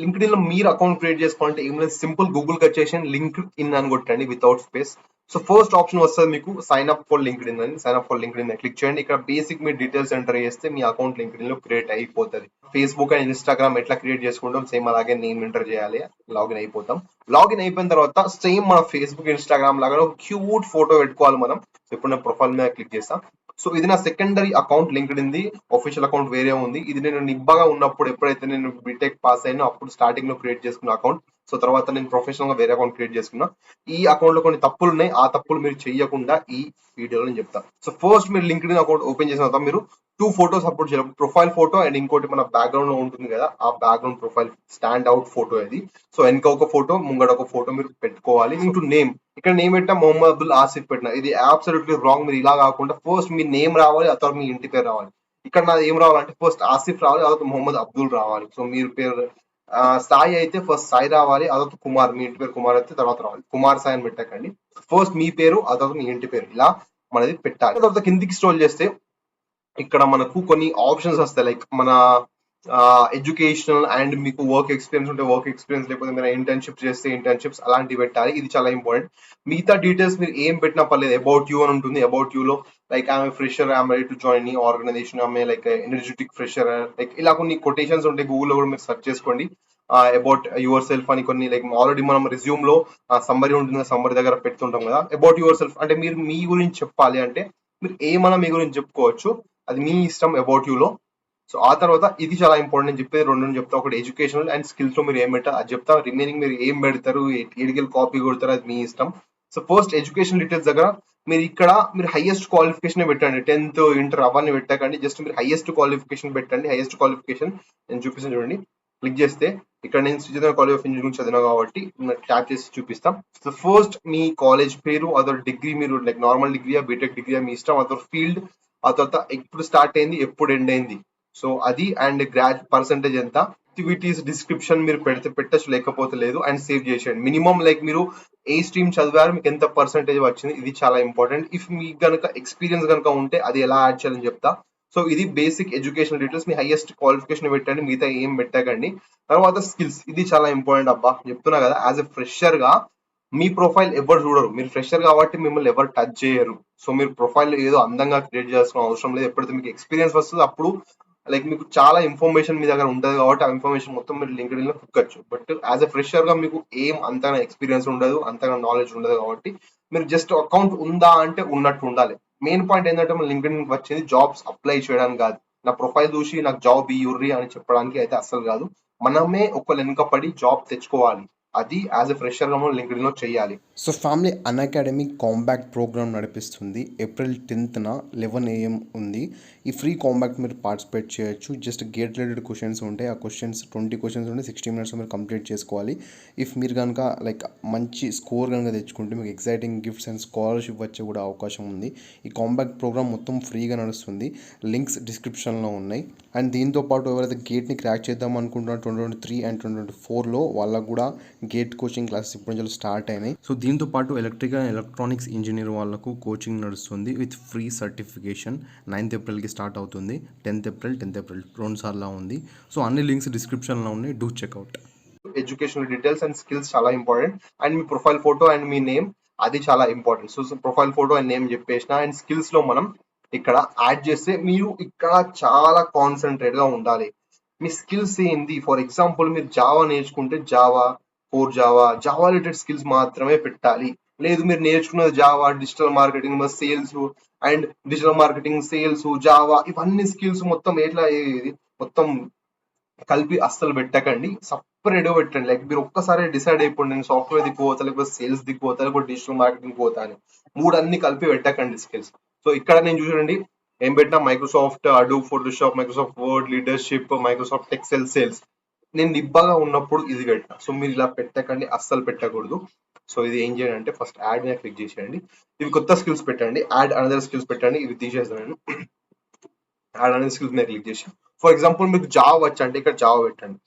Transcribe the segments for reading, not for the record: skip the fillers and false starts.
LinkedIn లో మీరు account create చేసుకోవాలంటే ఏం లేదు, సింపుల్ గూగుల్ కి వచ్చేసి లింక్డ్ ఇన్ అని కొట్టండి without space. So first option వస్తుంది మీకు సైన్ అప్ ఫర్ లింక్డ్ఇన్ అని. Sign up for LinkedIn click చేయండి. ఇక్కడ బేసిక్ మీ డీటెయిల్స్ ఎంటర్ చేస్తే మీ అకౌంట్ లింక్డ్ఇన్ లో క్రియేట్ అయిపోతుంది. ఫేస్బుక్ అండ్ ఇన్స్టాగ్రామ్ ఎట్లా క్రియేట్ చేసుకుంటాం సేమ్ అలాగే నేమ్ ఎంటర్ చేయాలి, లాగిన్ అయిపోతాం. లాగిన్ అయిపోయిన తర్వాత సేమ్ మన ఫేస్బుక్ ఇన్స్టాగ్రామ్ లాగా ఒక క్యూట్ ఫోటో పెట్టుకోవాలి మనం. ఇప్పుడు నేను ప్రొఫైల్ మీద క్లిక్ చేస్తాం. సో ఇది నా secondary account LinkedIn the, official account వేరే ఉంది. ఇది నేను నిబ్బగా ఉన్నప్పుడు ఎప్పుడైతే నేను బీటెక్ పాస్ అయినా అప్పుడు స్టార్టింగ్ లో క్రియేట్ చేసుకున్న అకౌంట్. సో తర్వాత నేను ప్రొఫెషనల్ గా వేరే అకౌంట్ క్రియేట్ చేసుకున్నా. ఈ అకౌంట్ లో కొన్ని తప్పులు ఉన్నాయి, ఆ తప్పులు మీరు చేయకుండా ఈ వీడియోలో నేను చెప్తాను. సో ఫస్ట్ మీరు లింక్డ్ఇన్ అకౌంట్ ఓపెన్ చేసిన తర్వాత మీరు 2 ఫోటోస్ అప్లోడ్ చేయాలి. ప్రొఫైల్ ఫోటో అండ్ ఇంకోటి మన బ్యాక్గ్రౌండ్ లో ఉంటుంది కదా, ఆ background profile stand out photo ఇది. సో వెనక ఒక ఫోటో, ముంగడ ఒక ఫోటో మీరు పెట్టుకోవాలి. ఇంటూ నేమ్, ఇక్కడ నేమ్ పెట్టిన మొహమ్మద్ అబ్దుల్ ఆసిఫ్ పెట్టిన, ఇది అబ్సల్యూట్లీ రాంగ్. మీరు ఇలా కాకుండా ఫస్ట్ మీ నేమ్ రావాలి, ఆ తర్వాత మీ ఇంటి పేరు రావాలి. ఇక్కడ నాది ఏం రావాలంటే ఫస్ట్ ఆసిఫ్ రావాలి, ఆ తర్వాత మొహమ్మద్ అబ్దుల్ రావాలి. సో మీరు పేరు సాయి అయితే ఫస్ట్ సాయి రావాలి, ఆ తర్వాత కుమార్, మీ ఇంటి పేరు కుమార్ అయితే తర్వాత రావాలి. కుమార్ సాయి అని పెట్టకండి, ఫస్ట్ మీ పేరు ఆ తర్వాత మీ ఇంటి పేరు, ఇలా మనది పెట్టాలి. తర్వాత కిందికి స్క్రోల్ చేస్తే ఇక్కడ మనకు కొన్ని ఆప్షన్స్ వస్తాయి. లైక్ మన ఎడ్యుకేషనల్ అండ్ మీకు వర్క్ ఎక్స్పీరియన్స్ ఉంటే వర్క్ ఎక్స్పీరియన్స్, లేకపోతే మీరు ఇంటర్న్షిప్ చేస్తే ఇంటర్న్షిప్స్ అలాంటివి పెట్టాలి. ఇది చాలా ఇంపార్టెంట్. మిగతా డీటెయిల్స్ మీరు ఏం పెట్టినా పర్లేదు. అబౌట్ యూ అని ఉంటుంది. అబౌట్ యూ లో like I'm fresher, I'm ready to join ఈ ఆర్గనైజేషన్, ఆమె లైక్ ఎనర్జెటిక్ ఫ్రెషర్, లైక్ ఇలా కొన్ని కొటేషన్స్ ఉంటాయి. గూగుల్లో కూడా మీరు సెర్చ్ చేసుకోండి. అబౌట్ యువర్ సెల్ఫ్ అని కొన్ని, లైక్ ఆల్రెడీ మనం రెజ్యూమ్ లో సమ్మరీ ఉంటుంది, సమ్మరీ దగ్గర పెడుతుంటాం కదా. అబౌట్ యువర్ సెల్ఫ్ అంటే మీరు మీ గురించి చెప్పాలి అంటే మీరు ఏమన్నా మీ గురించి చెప్పుకోవచ్చు, అది మీ ఇష్టం అబౌట్ యూ లో. సో ఆ తర్వాత ఇది చాలా ఇంపార్టెంట్. నేను చెప్పేది రెండు చెప్తా. ఒకటి ఎడ్యుకేషనల్ అండ్ స్కిల్స్ లో మీరు ఏం పెట్టారు అది చెప్తా. రిమైనింగ్ మీరు ఏం పెడతారు, ఎడికల్ కాపీ కొడతారు, అది మీ ఇష్టం. సో ఫస్ట్ ఎడ్యుకేషన్ డీటెయిల్స్ దగ్గర మీరు ఇక్కడ మీరు హైయెస్ట్ క్వాలిఫికేషన్ పెట్టండి. 10th ఇంటర్ అవన్నీ పెట్టకండి, జస్ట్ మీరు హైయెస్ట్ క్వాలిఫికేషన్ పెట్టండి. హైయెస్ట్ క్వాలిఫికేషన్ నేను చూపిస్తాను చూడండి. క్లిక్ చేస్తే ఇక్కడ నేను శ్రీచైతన్య కాలేజ్ ఆఫ్ ఇంజనీరింగ్ చదివినా కాబట్టి ట్యాప్ చేసి చూపిస్తాం. సో ఫస్ట్ మీ కాలేజ్ పేరు, అదర్ డిగ్రీ, మీరు లైక్ నార్మల్ డిగ్రీయా బీటెక్ డిగ్రీయా మీ ఇష్టం, అదర్ ఫీల్డ్, ఆ తర్వాత ఎప్పుడు స్టార్ట్ అయింది ఎప్పుడు ఎండ్ అయింది, సో అది, అండ్ పర్సంటేజ్ ఎంత, యాక్టివిటీస్ డిస్క్రిప్షన్ మీరు పెడితే పెట్టచ్చు, లేకపోతే లేదు, అండ్ సేవ్ చేసేయండి. మినిమం లైక్ మీరు ఏ స్ట్రీమ్ చదివారు, మీకు ఎంత పర్సంటేజ్ వచ్చింది, ఇది చాలా ఇంపార్టెంట్. ఇఫ్ మీకు కనుక ఎక్స్పీరియన్స్ కనుక ఉంటే అది ఎలా యాడ్ చేయాలని చెప్తా. సో ఇది బేసిక్ ఎడ్యుకేషన్ డీటెయిల్స్. మీ హైయెస్ట్ క్వాలిఫికేషన్ పెట్టండి, మిగతా ఏం పెట్టకండి. తర్వాత స్కిల్స్, ఇది చాలా ఇంపార్టెంట్ అబ్బా, చెప్తున్నా కదా. యాజ్ ఎ ఫ్రెషర్ గా మీ ప్రొఫైల్ ఎవరు చూడరు, మీరు ఫ్రెషర్ కాబట్టి మిమ్మల్ని ఎవరు టచ్ చేయరు. సో మీరు ప్రొఫైల్ ఏదో అందంగా క్రియేట్ చేయాల్సిన అవసరం లేదు. ఎప్పుడైతే మీకు ఎక్స్పీరియన్స్ వస్తుంది అప్పుడు లైక్ మీకు చాలా ఇన్ఫర్మేషన్ మీ దగ్గర ఉంటుంది కాబట్టి ఆ ఇన్ఫర్మేషన్ మొత్తం మీరు లింక్డ్ఇన్ లో కుక్కచ్చు. బట్ యాజ్ ఎ ఫ్రెషర్ గా మీకు ఏం అంతగా ఎక్స్పీరియన్స్ ఉండదు, అంతగా నాలెడ్జ్ ఉండదు కాబట్టి మీరు జస్ట్ అకౌంట్ ఉందా అంటే ఉన్నట్టు ఉండాలి. మెయిన్ పాయింట్ ఏంటంటే మన లింక్డ్ఇన్ వచ్చింది జాబ్స్ అప్లై చేయడానికి కాదు. నా ప్రొఫైల్ చూసి నాకు జాబ్ ఇయ్యుర్రి అని చెప్పడానికి అయితే అస్సలు కాదు. మనమే ఒకళ్ళు వెనుకపడి జాబ్ తెచ్చుకోవాలి. అది యాజ్ ఎ ఫ్రెషర్ గా మనం లింక్డ్ఇన్ లో చేయాలి. So family Unacademy combat program నడిపిస్తుంది. ఏప్రిల్ 10th 11 AM ఉంది. ఈ ఫ్రీ కాంబాక్ట్ మీరు పార్టిసిపేట్ చేయొచ్చు. జస్ట్ గేట్ రిలేటెడ్ క్వశ్చన్స్ ఉంటాయి. ఆ క్వశ్చన్స్ 20 క్వశ్చన్స్ ఉంటే 60 minutes మీరు కంప్లీట్ చేసుకోవాలి. ఇఫ్ మీరు కనుక లైక్ మంచి స్కోర్ కనుక తెచ్చుకుంటే మీకు ఎక్సైటింగ్ గిఫ్ట్స్ అండ్ స్కాలర్షిప్ వచ్చే కూడా అవకాశం ఉంది. ఈ కాంబాక్ట్ ప్రోగ్రామ్ మొత్తం ఫ్రీగా నడుస్తుంది. లింక్స్ డిస్క్రిప్షన్లో ఉన్నాయి. అండ్ దీంతో పాటు ఎవరైతే గేట్ని క్రాక్ చేద్దాం అనుకుంటున్నారో 2023 and 2024లో వాళ్ళకు కూడా గేట్ కోచింగ్ క్లాసెస్ ఇప్పుడు నుంచి స్టార్ట్ అయినాయి. సో దీంతో పాటు ఎలక్ట్రికల్ అండ్ ఎలక్ట్రానిక్స్ ఇంజనీర్ వాళ్ళకు కోచింగ్ నడుస్తుంది with free certification. 9th April start అవుతుంది. 10th April 2 సార్లు ఉంది. సో అన్ని లింక్స్ డిస్క్రిప్షన్లో ఉన్నాయి. Do checkout. Educational details and skills చాలా ఇంపార్టెంట్. అండ్ మీ ప్రొఫైల్ ఫోటో అండ్ మీ నేమ్, అది చాలా important. So profile photo and name చెప్పేసిన. అండ్ స్కిల్స్ లో మనం ఇక్కడ యాడ్ చేస్తే మీరు ఇక్కడ చాలా కాన్సన్ట్రేట్ గా ఉండాలి. మీ స్కిల్స్ ఏంది, ఫర్ ఎగ్జాంపుల్ మీరు జావా నేర్చుకుంటే జావా రిలేటెడ్ స్కిల్స్ మాత్రమే పెట్టాలి. లేదు మీరు నేర్చుకున్నది Java, digital marketing, sales and digital marketing, sales, Java, ఇవన్నీ స్కిల్స్ మొత్తం ఎట్లా మొత్తం కలిపి అస్సలు పెట్టకండి. సపరేట్ గా పెట్టండి. లైక్ మీరు ఒక్కసారి డిసైడ్ అయిపోండి, నేను సాఫ్ట్వేర్ దిక్కుపోతా, లేకపోతే సేల్స్ దిక్కుపోతా, లేకపోతే డిజిటల్ మార్కెటింగ్ పోతా అని. అన్ని కలిపి పెట్టకండి స్కిల్స్. సో ఇక్కడ నేను చూడండి ఏం పెట్టినా, Microsoft, Adobe Photoshop, Microsoft word, leadership, Microsoft Excel, sales. నేను నిబ్బగా ఉన్నప్పుడు ఇది పెట్టినా. సో మీరు ఇలా పెట్టకండి, అస్సలు పెట్టకూడదు. సో ఇది ఏం చేయండి అంటే ఫస్ట్ యాడ్ మీద క్లిక్ చేసేయండి. ఇవి కొత్త స్కిల్స్ పెట్టండి. యాడ్ అనదర్ స్కిల్స్ పెట్టండి. ఇవి తీసేస్తాను నేను. యాడ్ అనదర్ స్కిల్స్ మీద క్లిక్ చేసి, ఫర్ ఎగ్జాంపుల్ మీకు జావా వచ్చి అంటే ఇక్కడ జావా పెట్టండి.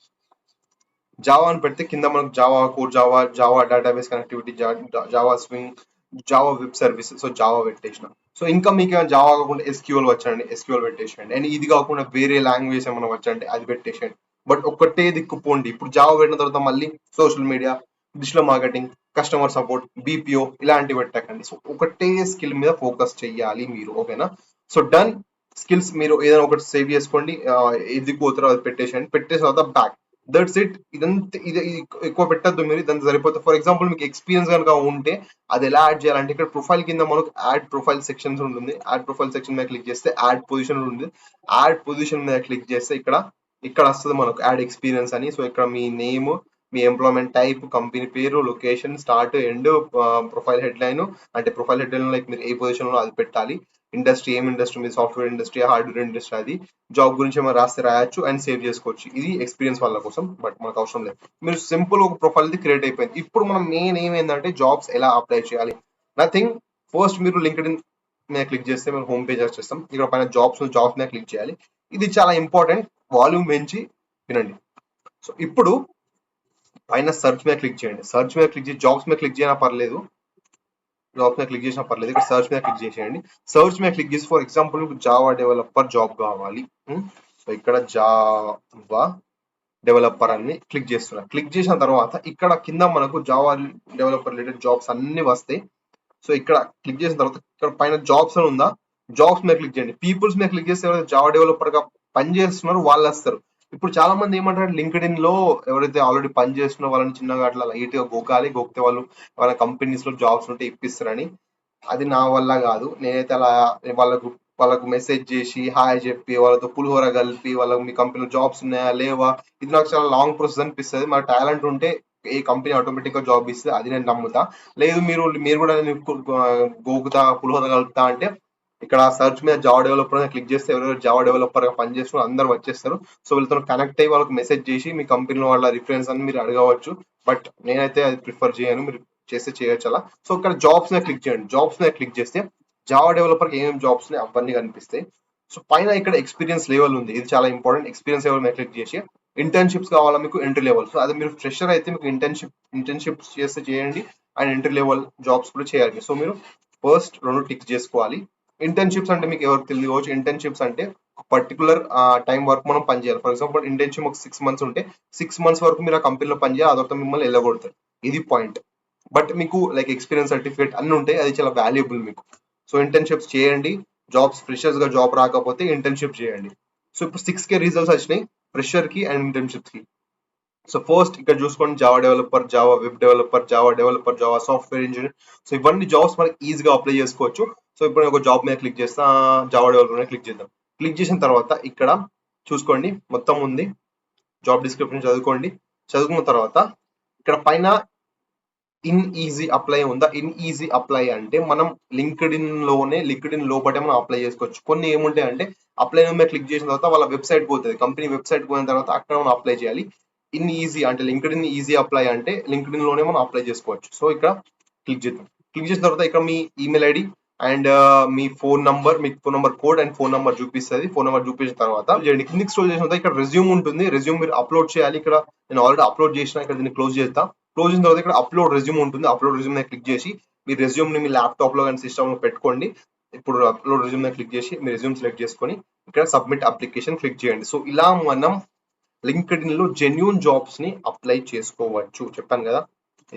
జావా అని పెడితే కింద మనకు Java core, Java database connectivity, Java swing, Java web service. So Java పెట్టేసిన. సో ఇంకా మీకు జావా కాకుండా ఎస్క్యూఎల్ వచ్చండి, ఎస్క్యూఎల్ పెట్టేసేయండి. అండ్ ఇది కాకుండా వేరే లాంగ్వేజ్ ఏమైనా వచ్చండి అది పెట్టేసేయండి. బట్ ఒకటే దిక్కు పోండి. ఇప్పుడు జావా పెట్టిన తర్వాత మళ్ళీ social media, digital marketing, customer support, BPO ఇలాంటివి పెట్టకండి. సో ఒకటే స్కిల్ మీద ఫోకస్ చెయ్యాలి మీరు. ఓకేనా? So done. స్కిల్స్ మీరు ఏదైనా ఒకటి సేవ్ చేసుకోండి, ఏది పోతారో అది పెట్టేసేయండి. పెట్టేసిన తర్వాత బ్యాక్, దట్స్ ఇట్. ఇదంతా ఇది ఎక్కువ పెట్టద్దు మీరు, ఇదంతా సరిపోతుంది. ఫర్ ఎగ్జాంపుల్ మీకు ఎక్స్పీరియన్స్ కనుక ఉంటే అది ఎలా యాడ్ చేయాలంటే ఇక్కడ ప్రొఫైల్ కింద మనకు యాడ్ ప్రొఫైల్ సెక్షన్స్ ఉంటుంది. యాడ్ ప్రొఫైల్ సెక్షన్ మీద క్లిక్ చేస్తే యాడ్ పొజిషన్ ఉంటుంది. యాడ్ పొజిషన్ మీద క్లిక్ చేస్తే ఇక్కడ వస్తుంది మనకు యాడ్ ఎక్స్పీరియన్స్ అని. సో ఇక్కడ మీ నేమ్, మీ ఎంప్లాయ్మెంట్ టైప్, కంపెనీ పేరు, location, start, end, profile headline, అంటే ప్రొఫైల్ హెడ్లైన్ లైక్ మీరు ఏ పొజిషన్ లో అది పెట్టాలి. ఇండస్ట్రీ, ఏం ఇండస్ట్రీ, మీ సాఫ్ట్వేర్ ఇండస్ట్రీ, హార్డ్వేర్ ఇండస్ట్రీ, అది జాబ్ గురించి ఏమైనా రాస్తే రాయొచ్చు అండ్ సేవ్ చేసుకోవచ్చు. ఇది ఎక్స్పీరియన్స్ వాళ్ళ కోసం, బట్ మనకు అవసరం లేదు. మీరు సింపుల్ ఒక ప్రొఫైల్ ది క్రియేట్ అయిపోయింది. ఇప్పుడు మనం మెయిన్ ఏమైందంటే జాబ్స్ ఎలా అప్లై చేయాలి. నథింగ్. ఫస్ట్ మీరు లింక్డ్ ఇన్ మీద క్లిక్ చేస్తే మనం హోమ్ పేజ్ వచ్చేస్తాం. ఇక్కడ పైన జాబ్స్ మీద క్లిక్ చేయాలి. ఇది చాలా ఇంపార్టెంట్, వాల్యూమ్ పెంచి వినండి. సో ఇప్పుడు పైన సర్చ్ మీద క్లిక్ చేయండి. సర్చ్ మీద క్లిక్ చేసి జాబ్స్ మీద క్లిక్ చేయనా పర్లేదు, జాబ్స్ మీద క్లిక్ చేసినా పర్లేదు. ఇక్కడ సర్చ్ మీద క్లిక్ చేసేయండి. సర్చ్ మీద క్లిక్ చేసి ఫర్ ఎగ్జాంపుల్ మీకు జావా డెవలపర్ జాబ్ కావాలి. సో ఇక్కడ జావా డెవలపర్ అని క్లిక్ చేస్తున్నా. క్లిక్ చేసిన తర్వాత ఇక్కడ కింద మనకు జావా డెవలపర్ రిలేటెడ్ జాబ్స్ అన్ని వస్తాయి. సో ఇక్కడ క్లిక్ చేసిన తర్వాత ఇక్కడ పైన జాబ్స్ అని ఉందా, జాబ్స్ మీద క్లిక్ చేయండి. పీపుల్స్ మీద క్లిక్ చేస్తే ఎవరైతే జావా డెవలపర్ గా పని చేస్తున్నారో వాళ్ళు వస్తారు. ఇప్పుడు చాలా మంది ఏమంటారు, లింక్డ్ ఇన్ లో ఎవరైతే ఆల్రెడీ పని చేస్తున్న వాళ్ళని చిన్నగా అట్లా లైట్ గా గోకితే వాళ్ళు వాళ్ళ కంపెనీస్ లో జాబ్స్ ఉంటే ఇప్పిస్తారని. అది నా వల్ల కాదు. నేనైతే అలా వాళ్ళకు మెసేజ్ చేసి హాయ్ చెప్పి వాళ్ళతో పులిహోర కలిపి వాళ్ళకి మీ కంపెనీలో జాబ్స్ ఉన్నాయా లేవా, ఇది నాకు చాలా లాంగ్ ప్రాసెస్ అనిపిస్తుంది. మన టాలెంట్ ఉంటే ఏ కంపెనీ ఆటోమేటిక్ గా జాబ్ ఇస్తుంది, అది నేను నమ్ముతా. లేదు మీరు కూడా గోకుతా పులిహోర కలుపుతా అంటే ఇక్కడ సర్చ్ మీద జావా డెవలపర్ క్లిక్ చేస్తే ఎవరెవరు జావా డెవలపర్ గా పనిచేస్తున్నారు అందరూ వచ్చేస్తారు. సో వీళ్ళతో కనెక్ట్ అయ్యి వాళ్ళకి మెసేజ్ చేసి మీ కంపెనీలో వాళ్ళ రిఫరెన్స్ అని మీరు అడగవచ్చు. బట్ నేనైతే అది ప్రిఫర్ చేయను, మీరు చేస్తే చేయొచ్చు అలా. సో ఇక్కడ జాబ్స్ మీద క్లిక్ చేయండి. జాబ్స్ మీద క్లిక్ చేస్తే జావా డెవలపర్ ఏమేమి జాబ్స్ ఉన్నాయి అవన్నీ కనిపిస్తాయి. సో పైన ఇక్కడ ఎక్స్పీరియన్స్ లెవెల్ ఉంది, ఇది చాలా ఇంపార్టెంట్. ఎక్స్పీరియన్స్ లెవెల్ మీద క్లిక్ చేసి ఇంటర్న్షిప్స్ కావాలా మీకు, ఎంట్రీ లెవెల్. సో అది మీరు ఫ్రెషర్ అయితే మీకు ఇంటర్న్షిప్స్ చేస్తే చేయండి అండ్ ఎంట్రీ లెవెల్ జాబ్స్ కూడా చేయాలి. సో మీరు ఫస్ట్ 2 టిక్స్ చేసుకోవాలి. ఇంటర్న్షిప్స్ అంటే మీకు ఎవరికి తెలియవచ్చు. ఇంటర్న్షిప్స్ అంటే పర్టికులర్ టైం వరకు మనం పనిచేయాలి. ఫర్ ఎగ్జాంపుల్ ఇంటర్న్షిప్ ఒక 6 months ఉంటే 6 months వరకు మీరు ఆ కంపెనీలో పనిచేయాలి, అదొక మిమ్మల్ని వెళ్ళగొడతారు. ఇది పాయింట్. బట్ మీకు లైక్ ఎక్స్పీరియన్స్ సర్టిఫికేట్ అన్ని ఉంటాయి, అది చాలా వాల్యుబుల్ మీకు. సో ఇంటర్న్షిప్స్ చేయండి. జాబ్స్ ఫ్రెషర్స్ గా జాబ్ రాకపోతే ఇంటర్న్షిప్ చేయండి. సో ఇప్పుడు 6K రిజల్ట్స్ వచ్చినాయి ఫ్రెషర్ కి అండ్ ఇంటర్న్షిప్స్ కి. సో ఫస్ట్ ఇక్కడ చూసుకోండి, Java developer, Java web developer, Java software engineer. So ఇవన్నీ జాబ్స్ మనకి ఈజీగా అప్లై చేసుకోవచ్చు. సో ఇప్పుడు నేను ఒక జాబ్ మీద క్లిక్ చేస్తా, జావా డెవలపర్ మీద క్లిక్ చేద్దాం. క్లిక్ చేసిన తర్వాత ఇక్కడ చూసుకోండి మొత్తం ఉంది. జాబ్ డిస్క్రిప్షన్ చదువుకోండి. చదువుకున్న తర్వాత ఇక్కడ పైన ఇన్ ఈజీ అప్లై ఉందా. ఇన్ ఈజీ అప్లై అంటే మనం లింక్డ్ ఇన్ లోపటే మనం అప్లై చేసుకోవచ్చు. కొన్ని ఏముంటాయి అంటే అప్లై మీద క్లిక్ చేసిన తర్వాత వాళ్ళ వెబ్సైట్ పోతుంది, కంపెనీ వెబ్సైట్ పోయిన తర్వాత అక్కడ మనం అప్లై చేయాలి. ఇన్ ఈజీ అంటే లింక్డ్ ఇన్ ఈజీ అప్లై అంటే లింక్డ్ ఇన్ లోనే మనం అప్లై చేసుకోవచ్చు. సో ఇక్కడ క్లిక్ చేద్దాం. క్లిక్ చేసిన తర్వాత ఇక్కడ మీ ఈమెయిల్ ఐడి అండ్ మీ phone number code and phone number చూపిస్తుంది. ఫోన్ నంబర్ చూపించిన తర్వాత కిందికి స్క్రోల్ చేసిన తర్వాత ఇక్కడ రెజ్యూమ్ ఉంటుంది. రెజ్యూమ్ మీరు అప్లోడ్ చేయాలి. ఇక్కడ నేను ఆల్రెడీ అప్లోడ్ చేసిన, ఇక్కడ దీన్ని క్లోజ్ చేస్తా. క్లోజ్ చేసిన తర్వాత ఇక్కడ అప్లోడ్ రెజ్యూమ్ ఉంటుంది. అప్లోడ్ రెజ్యూమ్ మీద క్లిక్ చేసి మీ రెజ్యూమ్ ని మీ ల్యాప్టాప్ లో కానీ సిస్టమ్ లో పెట్టుకోండి. ఇప్పుడు అప్లోడ్ రెజ్యూమ్ మీద క్లిక్ చేసి మీ రెజ్యూమ్ సెలెక్ట్ చేసుకొని ఇక్కడ సబ్మిట్ అప్లికేషన్ క్లిక్ చేయండి. సో ఇలా మనం లింక్డ్ ఇన్ లో జెన్యూన్ జాబ్స్ ని అప్లై చేసుకోవచ్చు. చెప్పాను కదా,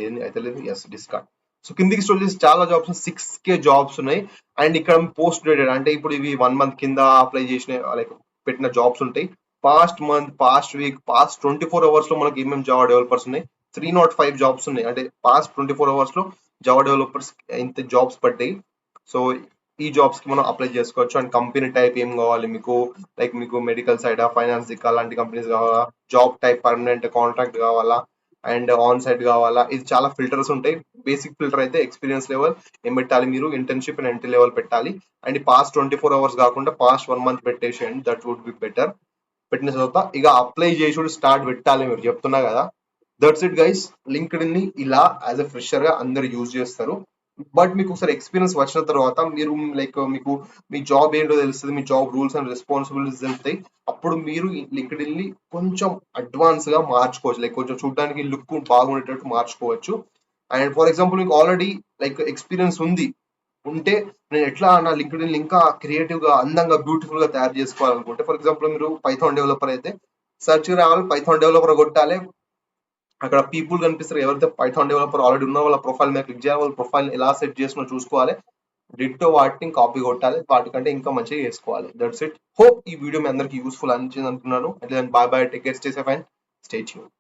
ఏంది అయితే లేదు, ఎస్ డిస్కార్డ్. సో కిందికి స్క్రోల్ చేసి చాలా జాబ్స్ 6K జాబ్స్ ఉన్నాయి. అండ్ ఇక్కడ పోస్ట్ డేటెడ్ అంటే ఇప్పుడు ఇవి 1 month కింద అప్లై చేసిన లైక్ పెట్టిన జాబ్స్ ఉంటాయి. Past month, past week, past 24 hours లో మనకి ఏమేమి జావా డెవలపర్స్ ఉన్నాయి. 305 జాబ్స్ ఉన్నాయి. అంటే పాస్ట్ 24 hours లో జావా డెవలపర్స్ ఇంత జాబ్స్ పడ్డాయి. సో ఈ జాబ్స్ కి మనం అప్లై చేసుకోవచ్చు. అండ్ కంపెనీ టైప్ ఏం కావాలి మీకు, లైక్ మీకు మెడికల్ సైడ్, ఫైనాన్స్ దిక్కు అలాంటి కంపెనీస్ కావాలా, జాబ్ టైప్ పర్మనెంట్ కాంట్రాక్ట్ కావాలా అండ్ ఆన్ సైట్ కావాలా, ఇది చాలా ఫిల్టర్స్ ఉంటాయి. బేసిక్ ఫిల్టర్ అయితే ఎక్స్పీరియన్స్ లెవెల్ ఏం పెట్టాలి మీరు, ఇంటర్న్షిప్ అండ్ ఎంట్రీ లెవెల్ పెట్టాలి. అండ్ పాస్ట్ 24 hours కాకుండా పాస్ట్ 1 month పెట్టేసేయండి, దట్ వుడ్ బి బెటర్. పెట్టిన తర్వాత ఇక అప్లై చేసి స్టార్ట్ పెట్టాలి. మీరు చెప్తున్నా కదా, that's it guys. Linked in ని ఇలా యాజ్ ఎ ఫ్రెషర్ గా అందరు యూజ్ చేస్తారు. బట్ మీకు ఒకసారి ఎక్స్పీరియన్స్ వచ్చిన తర్వాత మీరు లైక్ మీకు మీ జాబ్ ఏంటో తెలుస్తుంది, మీ జాబ్ రూల్స్ అండ్ రెస్పాన్సిబిలిటీస్ తెలుస్తాయి. అప్పుడు మీరు లింక్డ్ ఇన్ ని కొంచెం అడ్వాన్స్ గా మార్చుకోవచ్చు, లైక్ కొంచెం చూడడానికి లుక్ బాగుండేటట్టు మార్చుకోవచ్చు. అండ్ ఫర్ ఎగ్జాంపుల్ మీకు ఆల్రెడీ లైక్ ఎక్స్పీరియన్స్ ఉంటే నేను ఎట్లా నా లింక్డ్ ఇన్ ఇంకా క్రియేటివ్ గా, అందంగా, బ్యూటిఫుల్ గా తయారు చేసుకోవాలనుకుంటే, ఫర్ ఎగ్జాంపుల్ మీరు పైథాన్ డెవలపర్ అయితే సెర్చ్ రావాలి, పైథాన్ డెవలపర్ కొట్టాలి, అక్కడ పీపుల్ కనిపిస్తారు, ఎవరైతే పైథాన్ డెవలపర్ ఆల్రెడీ ఉన్న వాళ్ళ ప్రొఫైల్ మీద క్లిక్ చేయాలి, వాళ్ళ ప్రొఫైల్ ఎలా సెట్ చేసినా చూసుకోవాలి, డిట్టో వాటిని కాపీ కొట్టాలి, వాటికంటే ఇంకా మంచిగా చేసుకోవాలి. That's it. హోప్ ఈ వీడియో మీ అందరికి యూస్ఫుల్ అనిపించింది అనుకున్నాను. Bye bye, take care, stay safe and stay tuned.